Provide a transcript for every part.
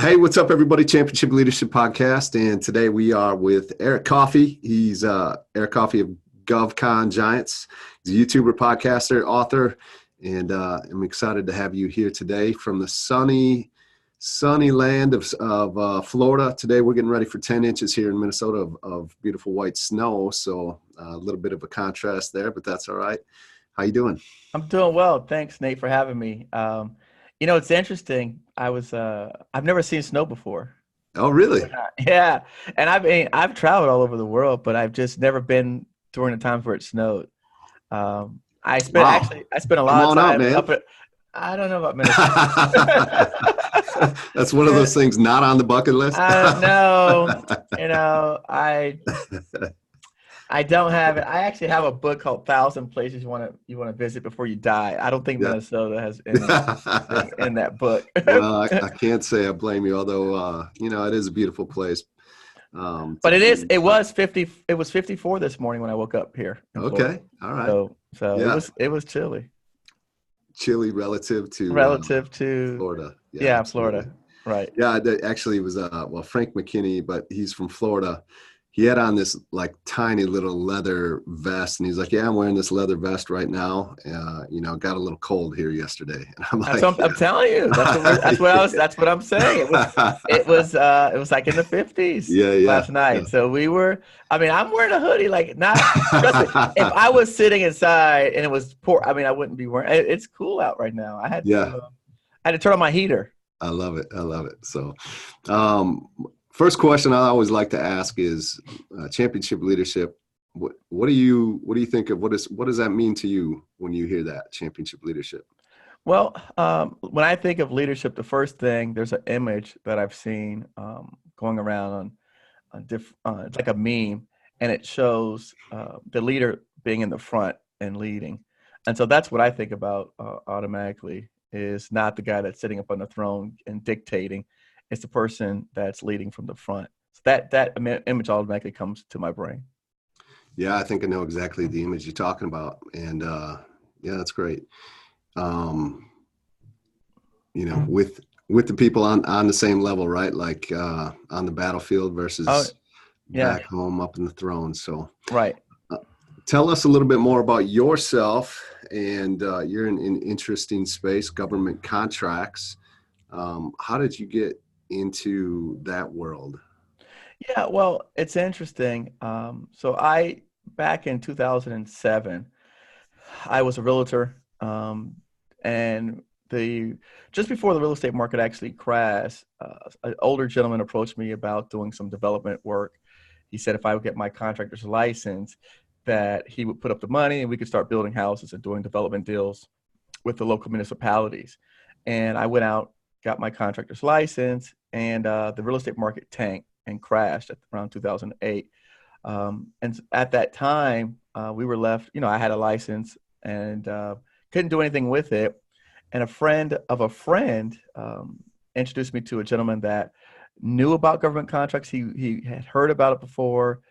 Hey, what's up, everybody? Championship Leadership Podcast, and today we are with Eric Coffie. He's Eric Coffie of GovCon Giants. He's a YouTuber, podcaster, author, and I'm excited to have you here today from the sunny land of Florida. Today we're getting ready for 10 inches here in Minnesota of beautiful white snow, so a little bit of a contrast there, but that's all right. How you doing? I'm doing well. Thanks, Nate, for having me. It's interesting. I've never seen snow before. Oh, really? Yeah. And I've traveled all over the world, but I've just never been during the times where it snowed. Wow. I spent a Come lot of on out, time man. I don't know about Minnesota. That's one of those things not on the bucket list. No, I don't have it. I actually have a book called 1,000 Places You Want to Visit Before You Die. I don't think Yeah. Minnesota has anything in that book. Well, I can't say I blame you, although it is a beautiful place. But it was 54 this morning when I woke up here in Okay. Florida. All right. So Yeah. it was chilly. Chilly relative to Florida. Yeah, Absolutely. Florida. Right. Yeah, actually it was Frank McKinney, but he's from Florida. He had on this like tiny little leather vest, and he's like, "Yeah, I'm wearing this leather vest right now. Got a little cold here yesterday." And I'm like, I'm telling you. That's what I'm saying. It was like in the 50s last night. Yeah. So I'm wearing a hoodie, like not trust me, if I was sitting inside and it was I wouldn't be wearing it's cool out right now. I had to turn on my heater. I love it. So, first question I always like to ask is championship leadership. What do you think of? What does that mean to you when you hear that championship leadership? Well, when I think of leadership, the first thing, there's an image that I've seen going around on it's like a meme, and it shows the leader being in the front and leading. And so that's what I think about automatically, is not the guy that's sitting up on the throne and dictating. It's the person that's leading from the front. So that image automatically comes to my brain. Yeah, I think I know exactly the image you're talking about. And that's great. With the people on the same level, right? Like on the battlefield versus back home up in the throne. So right. Tell us a little bit more about yourself, and you're in an interesting space, government contracts. How did you get into that world? Yeah, well, it's interesting. So back in 2007, I was a realtor, and just before the real estate market actually crashed, an older gentleman approached me about doing some development work. He said if I would get my contractor's license, that he would put up the money and we could start building houses and doing development deals with the local municipalities. And I went out, got my contractor's license, and the real estate market tanked and crashed at around 2008. And at that time, we were left, I had a license and couldn't do anything with it. And a friend of a friend introduced me to a gentleman that knew about government contracts. He had heard about it before,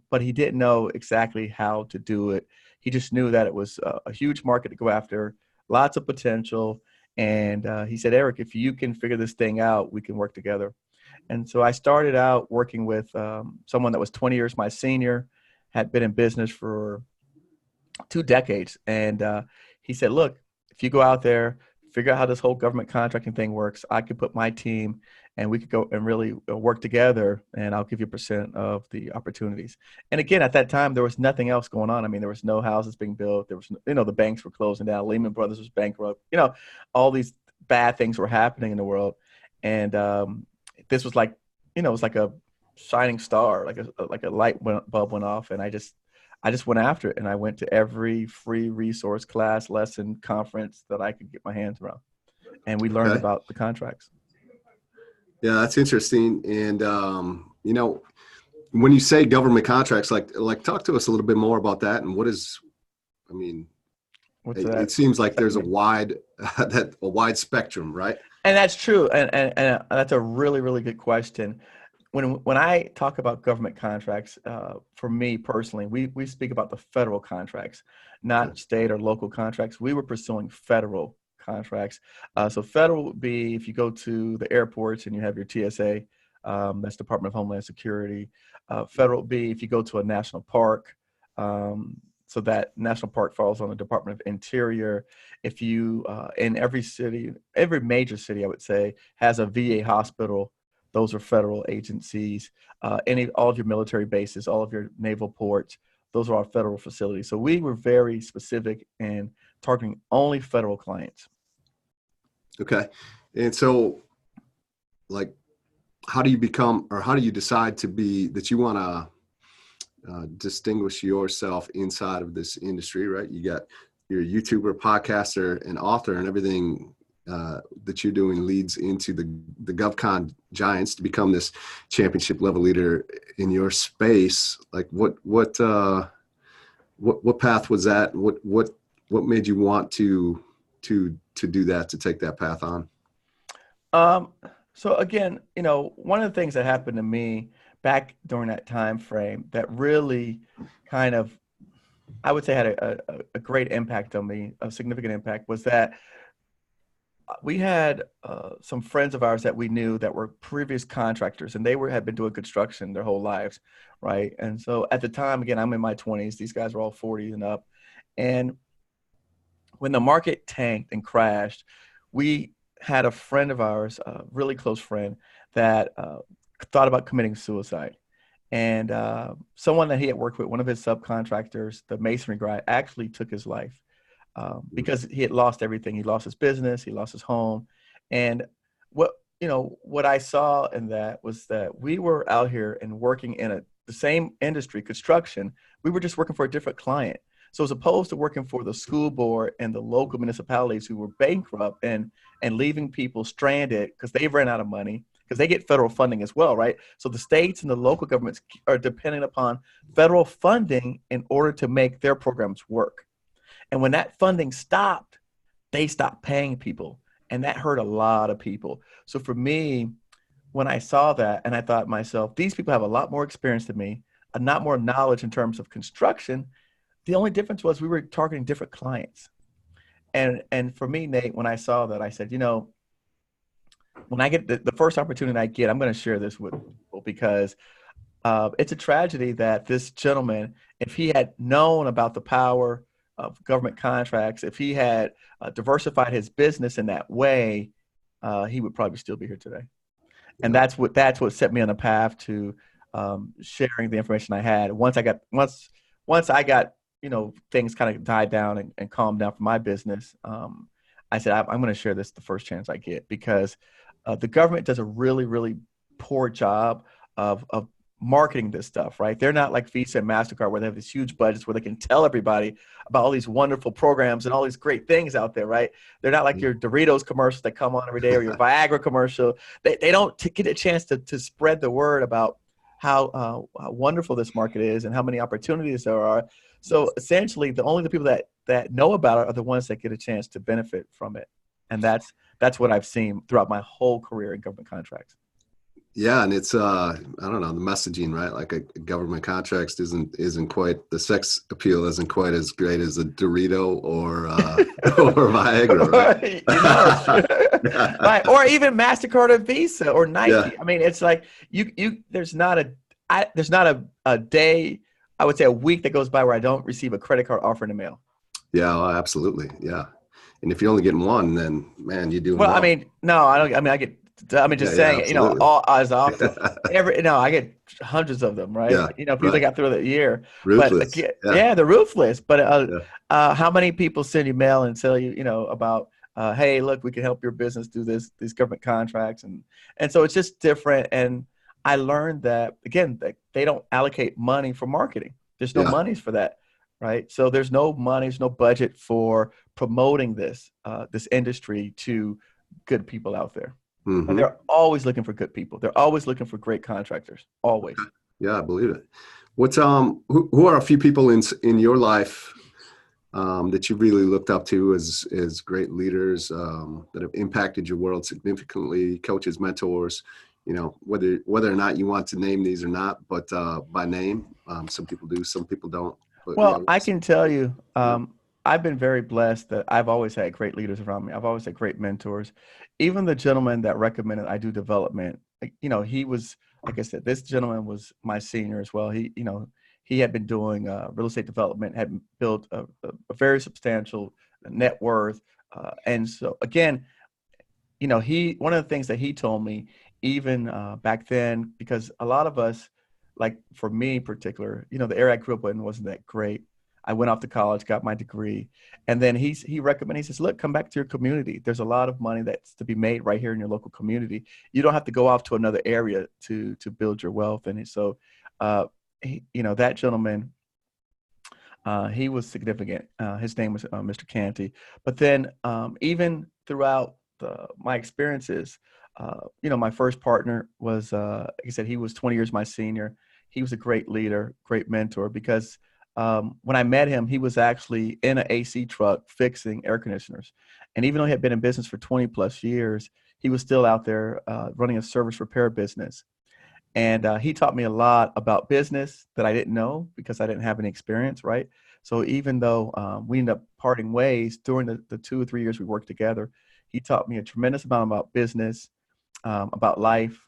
but he didn't know exactly how to do it. He just knew that it was a huge market to go after, lots of potential. And he said, "Eric, if you can figure this thing out, we can work together." And so I started out working with someone that was 20 years my senior, had been in business for 2 decades. And he said, "Look, if you go out there, figure out how this whole government contracting thing works, I could put my team and we could go and really work together, and I'll give you a % of the opportunities." And again, at that time, there was nothing else going on. I mean, there was no houses being built. There was, the banks were closing down. Lehman Brothers was bankrupt. All these bad things were happening in the world. And this was like, it was like a shining star, like a light bulb went off. And I just went after it. And I went to every free resource, class, lesson, conference that I could get my hands around. And we learned about the contracts. Yeah, that's interesting. And, when you say government contracts, like talk to us a little bit more about that. And it seems like there's a wide spectrum, right? And that's true. And that's a really, really good question. When I talk about government contracts, for me personally, we speak about the federal contracts, not state or local contracts. We were pursuing federal contracts. So federal would be if you go to the airports and you have your TSA, that's Department of Homeland Security. Federal would be if you go to a national park. So that national park falls on the Department of Interior. If you, in every city, every major city, I would say, has a VA hospital. Those are federal agencies. All of your military bases, all of your naval ports, those are all federal facilities. So we were very specific in targeting only federal clients. Okay. And so, like, how do you become, or how do you decide that you want to distinguish yourself inside of this industry, right? You got your YouTuber, podcaster, and author, and everything that you're doing leads into the GovCon Giants to become this championship level leader in your space. Like, what path was that? What made you want to do that, to take that path on? So again, one of the things that happened to me back during that time frame that really kind of, I would say, had a great impact on me, a significant impact, was that we had some friends of ours that we knew that were previous contractors, and they had been doing construction their whole lives, right? And so at the time, again, I'm in my 20s. These guys were all 40 and up. And when the market tanked and crashed, we had a friend of ours, a really close friend, that thought about committing suicide. And someone that he had worked with, one of his subcontractors, the masonry guy, actually took his life because he had lost everything. He lost his business, he lost his home. And what I saw in that was that we were out here and working in the same industry, construction. We were just working for a different client. So as opposed to working for the school board and the local municipalities who were bankrupt and leaving people stranded because they ran out of money, because they get federal funding as well, right? So the states and the local governments are dependent upon federal funding in order to make their programs work. And when that funding stopped, they stopped paying people. And that hurt a lot of people. So for me, when I saw that, and I thought to myself, these people have a lot more experience than me, a lot more knowledge in terms of construction. The only difference was we were targeting different clients. And for me, Nate, when I saw that, I said, when I get the first opportunity I get, I'm going to share this with people, because it's a tragedy that this gentleman, if he had known about the power of government contracts, if he had diversified his business in that way, he would probably still be here today. And that's what set me on the path to sharing the information I had. Once I got things kind of died down and calmed down for my business, I said, I'm going to share this the first chance I get, because the government does a really, really poor job of marketing this stuff, right? They're not like Visa and MasterCard, where they have these huge budgets where they can tell everybody about all these wonderful programs and all these great things out there, right? They're not like your Doritos commercials that come on every day, or your Viagra commercial. They don't get a chance to spread the word about how wonderful this market is and how many opportunities there are. So essentially, the people that know about it are the ones that get a chance to benefit from it. And that's what I've seen throughout my whole career in government contracts. Yeah, and it's I don't know, the messaging, right? Like a government contracts isn't quite, the sex appeal isn't quite as great as a Dorito or Viagra, right? Right, or even MasterCard or Visa or Nike. Yeah. I mean, it's like there's not a day, I would say a week, that goes by where I don't receive a credit card offer in the mail. Yeah, well, absolutely. Yeah, and if you're only getting one, then man, you're doing well. I mean, no, I don't. I mean, I get. I mean, just saying, all as often. I get hundreds of them, right? Yeah, people got through the year. Ruthless. But they're ruthless. But how many people send you mail and tell you, about, hey, look, we can help your business do these government contracts, and so it's just different. And I learned that, again, that they don't allocate money for marketing. There's no monies for that, right? So there's no money, there's no budget for promoting this industry to good people out there. Mm-hmm. And they're always looking for good people. They're always looking for great contractors. Always. Yeah, I believe it. What's who are a few people in your life that you really looked up to as great leaders that have impacted your world significantly? Coaches, mentors. Whether or not you want to name these or not, but by name. Some people do, some people don't. But, well, I can tell you, I've been very blessed that I've always had great leaders around me. I've always had great mentors. Even the gentleman that recommended I do development, he was, like I said, this gentleman was my senior as well. He had been doing real estate development, had built a very substantial net worth. And so again, one of the things that he told me even back then, because a lot of us, like for me in particular, the area I grew up in wasn't that great. I went off to college, got my degree, and then he recommended, he says, look, come back to your community. There's a lot of money that's to be made right here in your local community. You don't have to go off to another area to build your wealth. And so, that gentleman, he was significant. His name was Mr. Canty. But then even throughout my experiences, my first partner was, like I said, he was 20 years my senior. He was a great leader, great mentor, because when I met him, he was actually in an AC truck fixing air conditioners. And even though he had been in business for 20 plus years, he was still out there running a service repair business. And he taught me a lot about business that I didn't know because I didn't have any experience, right? So even though we ended up parting ways during the 2 or 3 years we worked together, he taught me a tremendous amount about business, about life,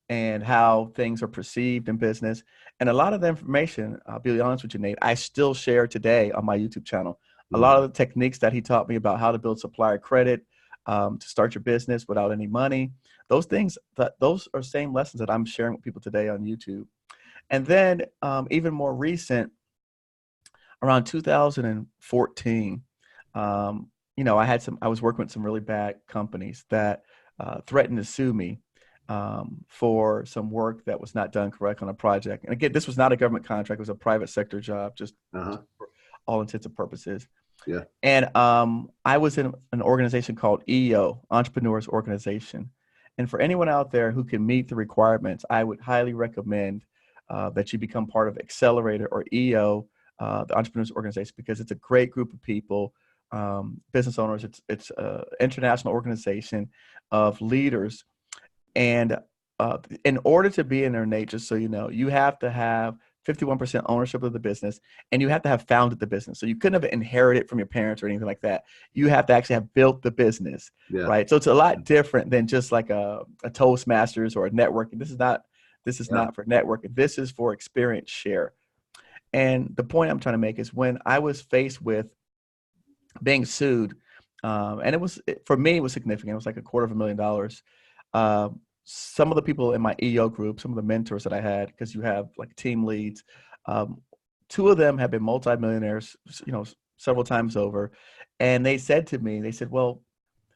and how things are perceived in business. And a lot of the information, I'll be honest with you, Nate, I still share today on my YouTube channel. A lot of the techniques that he taught me about how to build supplier credit, to start your business without any money, those things, those are same lessons that I'm sharing with people today on YouTube. And then even more recent, around 2014, I was working with some really bad companies that threatened to sue me for some work that was not done correct on a project. And again, this was not a government contract; it was a private sector job, just for all intents and purposes. Yeah. And I was in an organization called EO, Entrepreneurs Organization. And for anyone out there who can meet the requirements, I would highly recommend that you become part of Accelerator or EO, the Entrepreneurs Organization, because it's a great group of people, business owners. It's an international organization of leaders. And in order to be in their nature, so you have to have 51% ownership of the business, and you have to have founded the business. So you couldn't have inherited from your parents or anything like that. You have to actually have built the business, right? So it's a lot different than just like a Toastmasters or a networking. This is not for networking. This is for experience share. And the point I'm trying to make is when I was faced with being sued, and for me, it was significant. It was like $250,000. Some of the people in my EO group, some of the mentors that I had, because you have like team leads, two of them have been multimillionaires, several times over. And they said to me, well,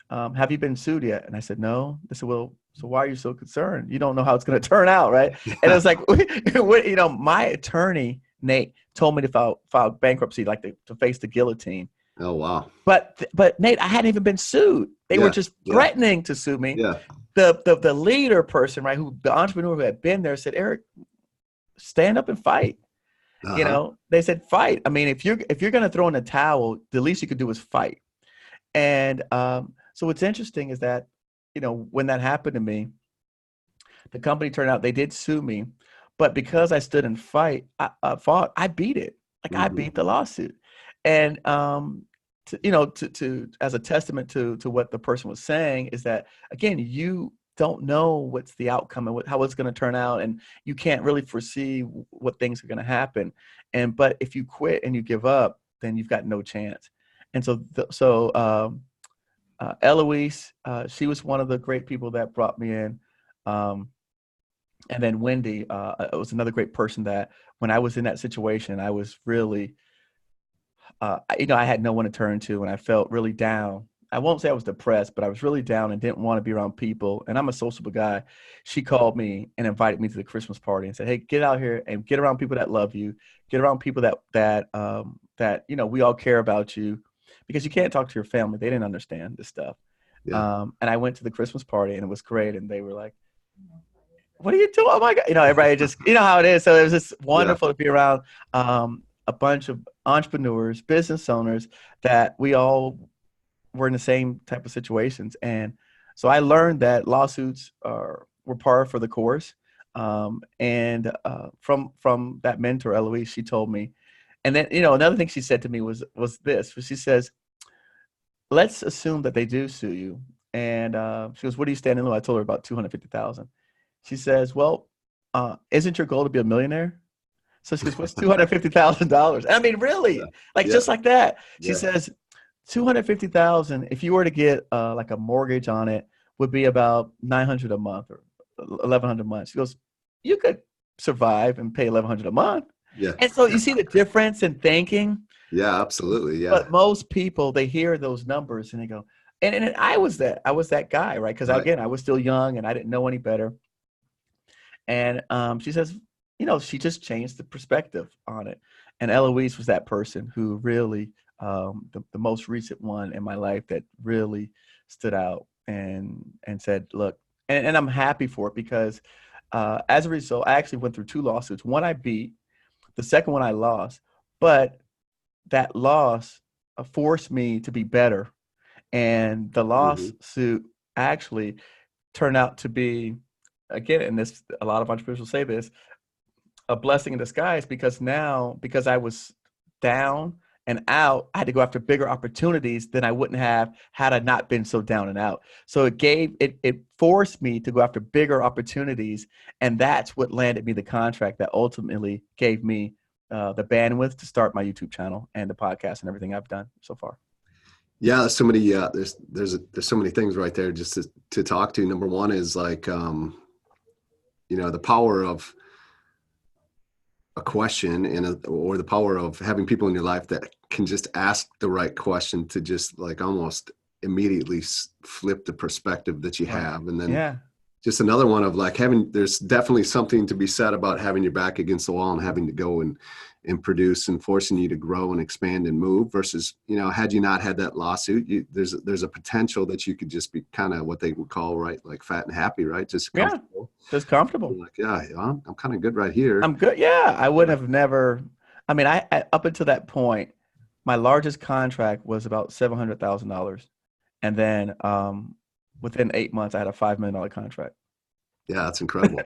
have you been sued yet? And I said, no. They said, well, so why are you so concerned? You don't know how it's going to turn out, right? And it was like, my attorney, Nate, told me to file bankruptcy, like to face the guillotine. Oh, wow. But Nate, I hadn't even been sued. They were just threatening to sue me. Yeah. The leader person, right, the entrepreneur who had been there said, Eric, stand up and fight. They said, fight. I mean, if you're going to throw in a towel, the least you could do is fight. And so what's interesting is that, when that happened to me, the company turned out, they did sue me, but because I stood and fought, I beat it. Like I beat the lawsuit. And, as a testament to what the person was saying is that, again, you don't know what's the outcome and how it's going to turn out. And you can't really foresee what things are going to happen. But if you quit and you give up, then you've got no chance. And so Eloise, she was one of the great people that brought me in. And then Wendy was another great person that when I was in that situation, I was really, I had no one to turn to, and I felt really down. I won't say I was depressed, but I was really down and didn't want to be around people. And I'm a sociable guy. She called me and invited me to the Christmas party and said, "Hey, get out here and get around people that love you. Get around people that we all care about you, because you can't talk to your family. They didn't understand this stuff." Yeah. And I went to the Christmas party and it was great. And they were like, "What are you doing? Oh my God." Everybody just, how it is. So it was just wonderful to be around a bunch of entrepreneurs, business owners that we all were in the same type of situations. And so I learned that lawsuits were par for the course. And from that mentor, Eloise, she told me, And then, another thing she said to me was this. She says, let's assume that they do sue you. And she goes, what do you stand in law? I told her about 250,000. She says, well, isn't your goal to be a millionaire? So she goes, what's $250,000? I mean, really, just like that. She says, 250,000. If you were to get like a mortgage on it, would be about 900 a month or 1,100 a month. She goes, you could survive and pay 1,100 a month. Yeah. And so you see the difference in thinking. Yeah, absolutely. Yeah. But most people, they hear those numbers and they go, and I was that guy, right? Because again, I was still young and I didn't know any better. And she says, she just changed the perspective on it. And Eloise was that person who really, the most recent one in my life that really stood out and said, look, and I'm happy for it because as a result, I actually went through 2 lawsuits. One I beat, the second one I lost, but that loss forced me to be better. And the lawsuit actually turned out to be, again, and this, a lot of entrepreneurs will say this, a blessing in disguise, because now, because I was down and out, I had to go after bigger opportunities than I wouldn't have had I not been so down and out. So it forced me to go after bigger opportunities. And that's what landed me the contract that ultimately gave me the bandwidth to start my YouTube channel and the podcast and everything I've done so far. Yeah, there's so many. There's so many things right there just to talk to. Number one is like, the power of a question or the power of having people in your life that can just ask the right question to just like almost immediately flip the perspective that you have, and then just another one of like there's definitely something to be said about having your back against the wall and having to go and produce and forcing you to grow and expand and move versus, had you not had that lawsuit, there's a potential that you could just be kind of what they would call, right, like fat and happy, right? Just comfortable. Just comfortable. You're like, I'm kind of good right here. I'm good. Yeah. I would have never, I mean, I up until that point, my largest contract was about $700,000. And then within 8 months, I had a $5 million contract. Yeah, that's incredible.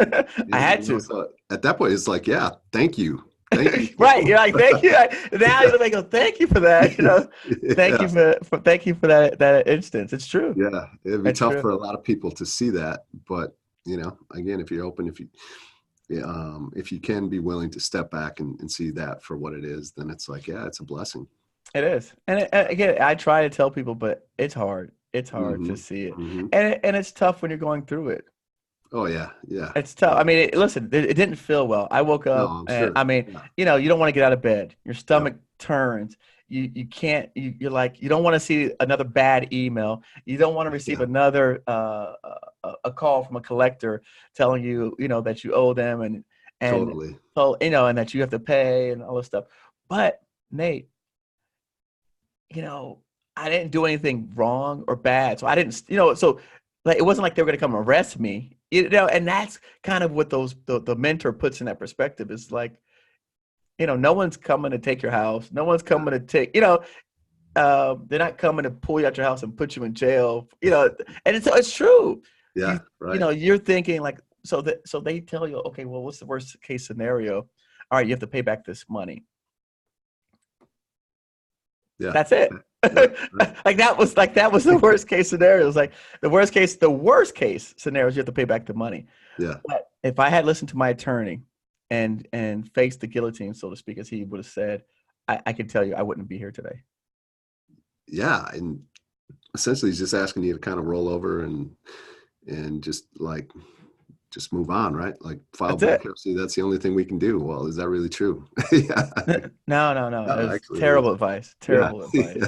I had to. So at that point, it's like, thank you. Thank you. Right. You're like, thank you. Now you're like, thank you for that. Thank you for that instance. It's true. Yeah. It'd be tough for a lot of people to see that. But, again, if you're open, if you can be willing to step back and see that for what it is, then it's like, it's a blessing. It is. And again, I try to tell people, but it's hard. It's hard to see it. And it's tough when you're going through it. Oh yeah. Yeah. It's tough. I mean, listen, it didn't feel well. I woke up and I mean, you don't want to get out of bed. Your stomach turns. You can't, you're like, you don't want to see another bad email. You don't want to receive another, a call from a collector telling you, that you owe them and totally. So, and that you have to pay and all this stuff. But Nate, I didn't do anything wrong or bad. So I didn't, so like, it wasn't like they were going to come arrest me, and that's kind of what the mentor puts in that perspective is like, no one's coming to take your house. No one's coming to take, they're not coming to pull you out your house and put you in jail, and it's true. Yeah. Right. You're thinking like, so they tell you, okay, well, what's the worst case scenario? All right, you have to pay back this money. Yeah. That's it. Right. that was the worst case scenario. It was like the worst case scenario is you have to pay back the money. Yeah. But if I had listened to my attorney and faced the guillotine, so to speak, as he would have said, I can tell you I wouldn't be here today. Yeah. And essentially he's just asking you to kind of roll over and just move on, right? Like file bankruptcy. That's the only thing we can do. Well, is that really true? No. It's terrible advice. Terrible advice. Yeah.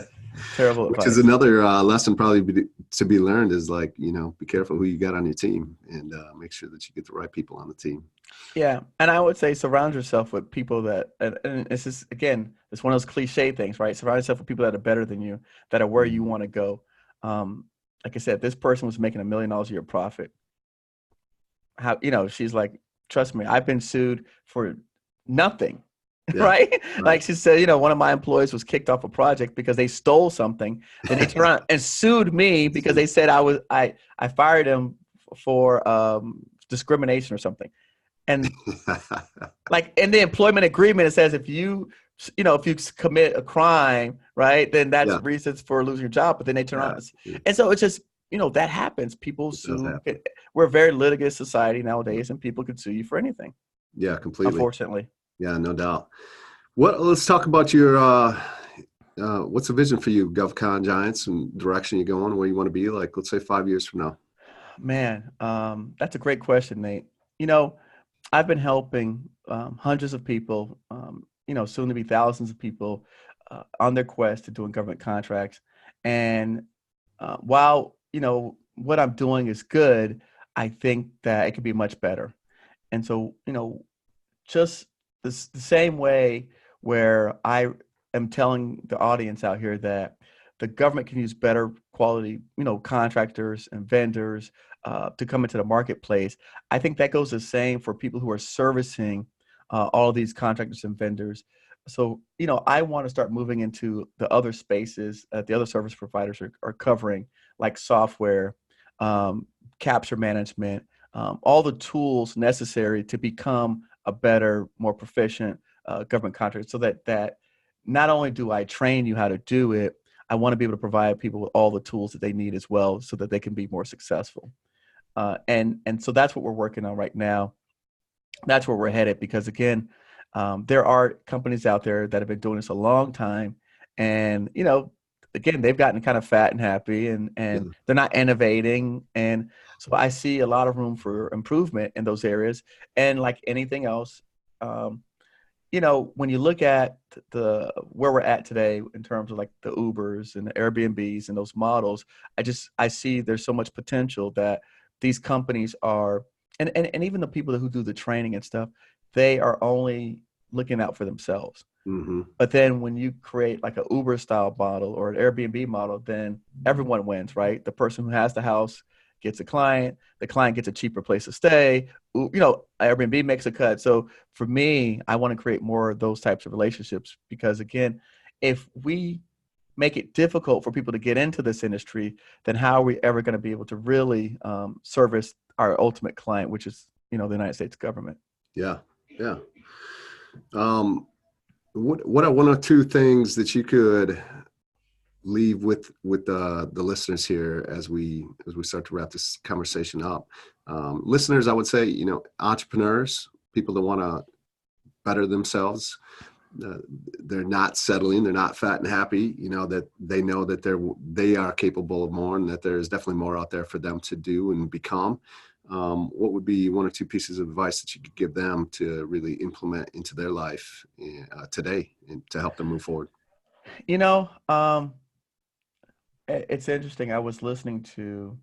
Terrible advice. Which is another lesson probably to be learned is like, be careful who you got on your team and make sure that you get the right people on the team. Yeah. And I would say surround yourself with people that, and this is, again, it's one of those cliche things, right? Surround yourself with people that are better than you, that are where you want to go. Like I said, this person was making $1 million a year profit. How, she's like, trust me, I've been sued for nothing. Yeah, right? Like she said, one of my employees was kicked off a project because they stole something. Then they turned around and sued me because they said I fired him for discrimination or something. And like in the employment agreement, it says if you if you commit a crime, right, then that's Yeah. reasons for losing your job. But then they turn Yeah. around, and so it's just that happens. People It does sue. happen. We're a very litigious society Yeah. nowadays, and people can sue you for anything. Yeah, completely. Unfortunately. Yeah, no doubt. Let's talk about your what's the vision for you, GovCon Giants, and direction you're going, where you want to be, like, let's say 5 years from now. Man, that's a great question, Nate. I've been helping hundreds of people, soon to be thousands of people on their quest to doing government contracts. And while, what I'm doing is good, I think that it could be much better. And so, just the same way where I am telling the audience out here that the government can use better quality, contractors and vendors to come into the marketplace. I think that goes the same for people who are servicing all of these contractors and vendors. So, I want to start moving into the other spaces that the other service providers are covering, like software, capture management, all the tools necessary to become a better, more proficient government contractor, so that not only do I train you how to do it, I want to be able to provide people with all the tools that they need as well, so that they can be more successful. And so that's what we're working on right now. That's where we're headed, because again, there are companies out there that have been doing this a long time, and again, they've gotten kind of fat and happy, and Yeah. they're not innovating. And so I see a lot of room for improvement in those areas. And like anything else, um, when you look at the where we're at today in terms of like the Ubers and the Airbnbs and those models, I see there's so much potential that these companies are, and even the people who do the training and stuff, they are only looking out for themselves. Mm-hmm. But then when you create like an Uber style model or an Airbnb model, then everyone wins, right? The person who has the house gets a client, the client gets a cheaper place to stay. Airbnb makes a cut. So for me, I want to create more of those types of relationships, because again, if we make it difficult for people to get into this industry, then how are we ever going to be able to really service our ultimate client, which is, the United States government? Yeah. Yeah. What are one or two things that you could leave with the listeners here as we start to wrap this conversation up? Listeners, I would say, entrepreneurs, people that want to better themselves. They're not settling. They're not fat and happy. That they know that they are capable of more, and that there's definitely more out there for them to do and become. What would be one or two pieces of advice that you could give them to really implement into their life today, and to help them move forward? It's interesting. I was listening to,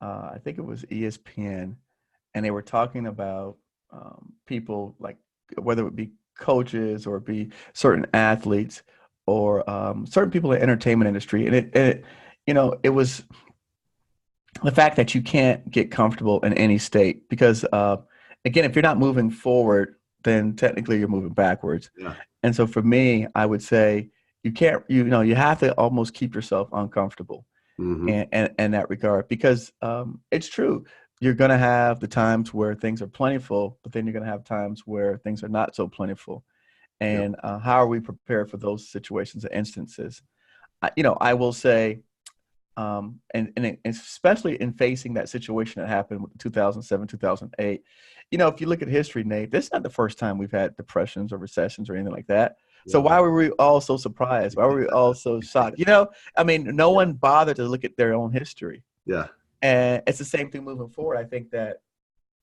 I think it was ESPN, and they were talking about people, like whether it be coaches or it be certain athletes or certain people in the entertainment industry. And it was the fact that you can't get comfortable in any state, because again, if you're not moving forward, then technically you're moving backwards. Yeah. And so for me, I would say you can't, you have to almost keep yourself uncomfortable Mm-hmm. in that regard, because it's true. You're going to have the times where things are plentiful, but then you're going to have times where things are not so plentiful. Yeah. And how are we prepared for those situations and instances? I will say, and especially in facing that situation that happened with 2007, 2008, if you look at history, Nate, this is not the first time we've had depressions or recessions or anything like that. So Yeah. why were we all so surprised? Why were we all so shocked? I mean, no one bothered to look at their own history. Yeah. And it's the same thing moving forward. I think that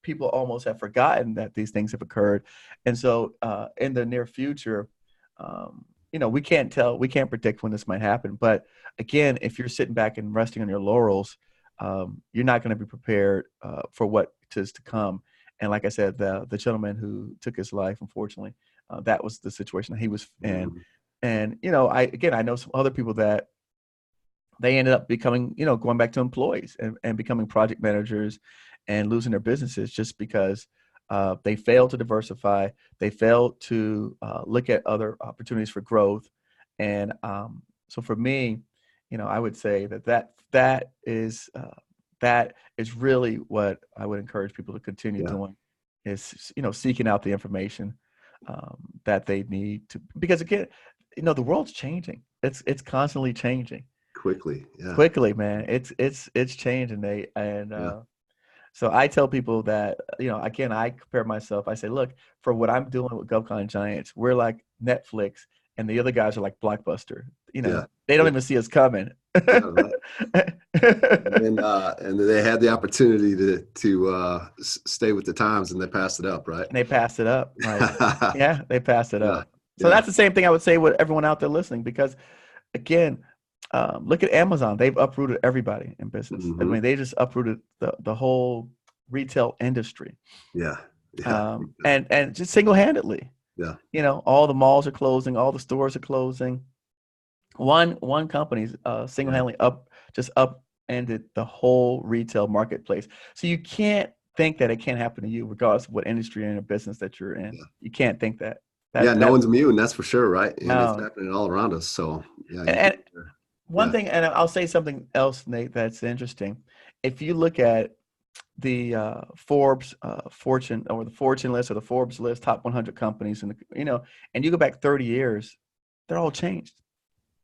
people almost have forgotten that these things have occurred. And so in the near future, we can't predict when this might happen. But again, if you're sitting back and resting on your laurels, you're not going to be prepared for what is to come. And like I said, the gentleman who took his life, unfortunately, that was the situation that he was in. Mm-hmm. And, I know some other people that they ended up becoming, going back to employees and becoming project managers and losing their businesses just because they failed to diversify. They failed to look at other opportunities for growth. And so for me, I would say that is really what I would encourage people to continue Yeah. doing, is, seeking out the information. that they need to, because again, the world's changing. It's constantly changing Quickly. Yeah. quickly, man. It's changing. Yeah. So I tell people that, again, I compare myself. I say, look, for what I'm doing with GovCon Giants, we're like Netflix, and the other guys are like Blockbuster. Yeah. They don't Yeah. even see us coming. Yeah, right. And then they had the opportunity to stay with the times, and they passed it up, right? And they passed it up, right? Yeah, they passed it Yeah. up. So Yeah. that's the same thing I would say with everyone out there listening, because again, look at Amazon. They've uprooted everybody in business. I Hmm. mean, they just uprooted the whole retail industry, Yeah. Yeah. and just single-handedly. Yeah. All the malls are closing, all the stores are closing. One company's Yeah. single-handedly upended the whole retail marketplace. So you can't think that it can't happen to you, regardless of what industry and business that you're in. Yeah. You can't think that. Yeah. That No that one's immune, that's for sure, right? And it's no. happening all around us. So yeah, And, you can. and one Yeah. thing, and I'll say something else, Nate, that's interesting. If you look at the Forbes Fortune, or the Fortune list, or the Forbes list, top 100 companies, and you go back 30 years, they're all changed.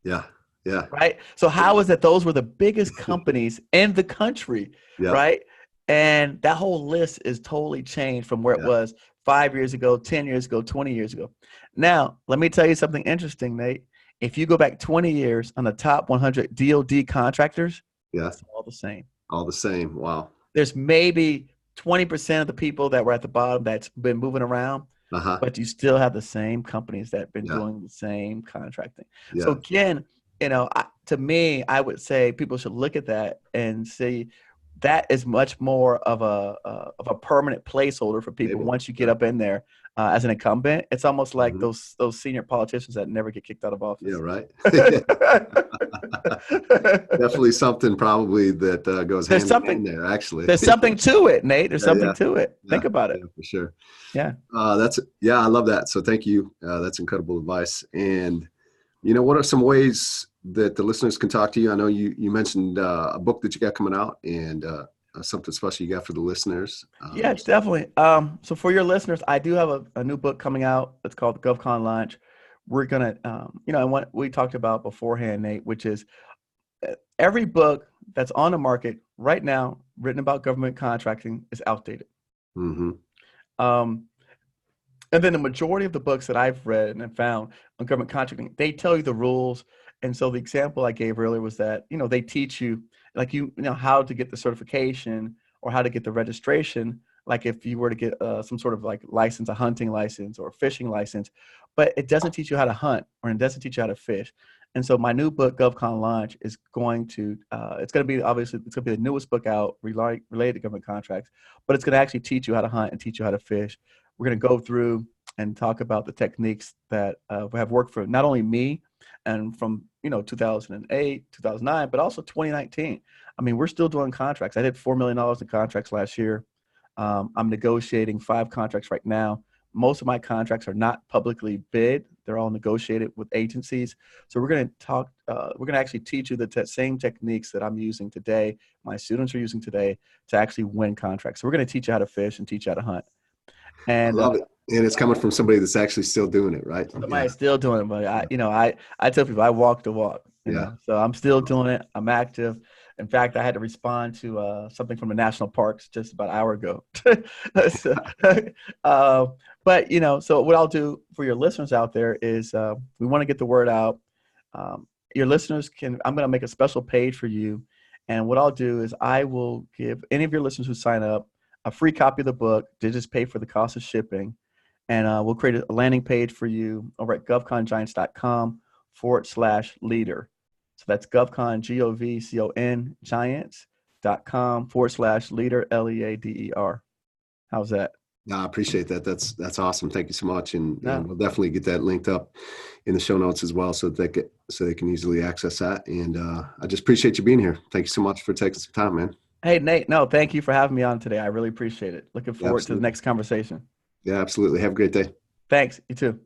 Yeah. Yeah. Right. So how is that those were the biggest companies in the country, Yeah. right? And that whole list is totally changed from where it Yeah. was 5 years ago, 10 years ago, 20 years ago. Now, let me tell you something interesting, Nate. If you go back 20 years on the top 100 DoD contractors, Yeah. it's all the same. All the same. Wow. There's maybe 20% of the people that were at the bottom that's been moving around, Uh-huh. but you still have the same companies that have been Yeah. doing the same contracting. So Yeah. again, to me, I would say people should look at that and see that is much more of a permanent placeholder for people Stable. once you get Yeah. up in there as an incumbent. It's almost like Mhm. those senior politicians that never get kicked out of Yeah, office. right. Definitely something probably that goes There's hand in something hand there, actually. there's something to it, Nate. There's Yeah, something yeah, to it. yeah, Think about it. yeah, for sure. Yeah. Yeah, I love that. So thank you. That's incredible advice. And what are some ways that the listeners can talk to you? I know you mentioned a book that you got coming out, and something special you got for the listeners. Yeah, definitely. So for your listeners, I do have a new book coming out. It's called GovCon Launch. We're gonna, and what we talked about beforehand, Nate, which is every book that's on the market right now, written about government contracting, is outdated. Mm-hmm. Um, and then the majority of the books that I've read and found on government contracting, they tell you the rules. And so the example I gave earlier was that, they teach you, like, how to get the certification or how to get the registration, like if you were to get some sort of like license, a hunting license or a fishing license, but it doesn't teach you how to hunt, or it doesn't teach you how to fish. And so my new book, GovCon Launch, is going to, it's going to be, obviously, it's going to be the newest book out related to government contracts, but it's going to actually teach you how to hunt and teach you how to fish. We're going to go through and talk about the techniques that have worked for not only me and from 2008, 2009, but also 2019. I mean, we're still doing contracts. I did $4 million in contracts last year. I'm negotiating 5 contracts right now. Most of my contracts are not publicly bid. They're all negotiated with agencies. So we're going to talk, we're going to actually teach you the same techniques that I'm using today, my students are using today, to actually win contracts. So we're going to teach you how to fish and teach you how to hunt. I And love it, and it's coming from somebody that's actually still doing it, right? Yeah, somebody's still doing it, but I tell people I walk the walk, yeah. so I'm still doing it. I'm active. In fact, I had to respond to something from the national parks just about an hour ago. So, uh, but so what I'll do for your listeners out there is we want to get the word out. Your listeners I'm going to make a special page for you, and what I'll do is I will give any of your listeners who sign up a free copy of the book. They just pay for the cost of shipping. And we'll create a landing page for you over at govcongiants.com/leader. So that's GovCon, GovCon, giants.com/leader, LEADER. How's that? No, I appreciate that. That's awesome. Thank you so much, and No. we'll definitely get that linked up in the show notes as well, so they can easily access that. And I just appreciate you being here. Thank you so much for taking some time, man. Hey, Nate, no, thank you for having me on today. I really appreciate it. Looking Yeah, forward to the absolutely. next conversation. Yeah, absolutely. Have a great day. Thanks. You too.